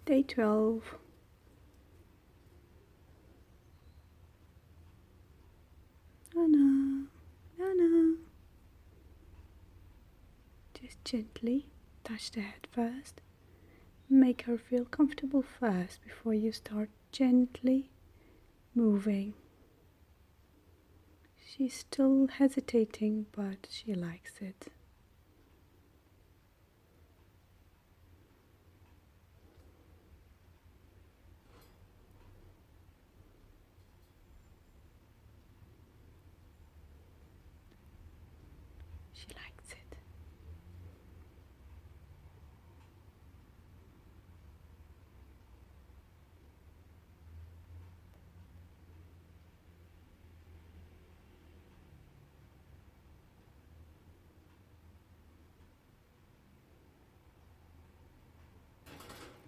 Day 12. Lana, Lana. Just gently touch the head first. Make her feel comfortable first before you start gently moving. She's still hesitating, but she likes it. She likes it.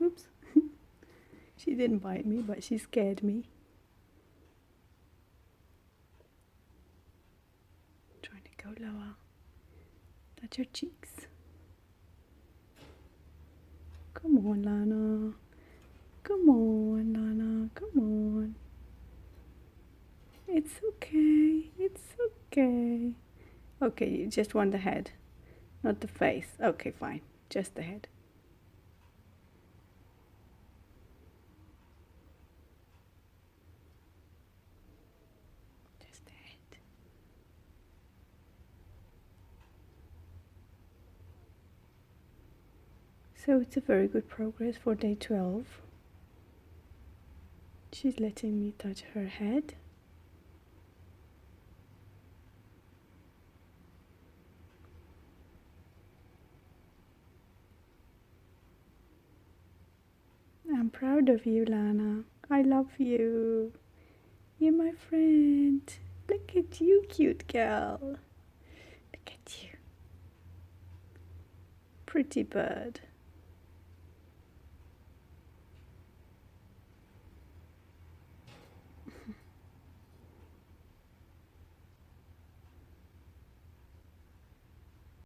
Oops. She didn't bite me, but she scared me. Trying to go lower. Touch her cheeks. Come on, Lana. Come on, Lana. Come on. It's okay. It's okay. Okay, you just want the head, not the face. Okay, fine. Just the head. Just the head. So it's a very good progress for day 12. She's letting me touch her head. I'm proud of you, Lana. I love you. You're my friend. Look at you, cute girl. Look at you. Pretty bird.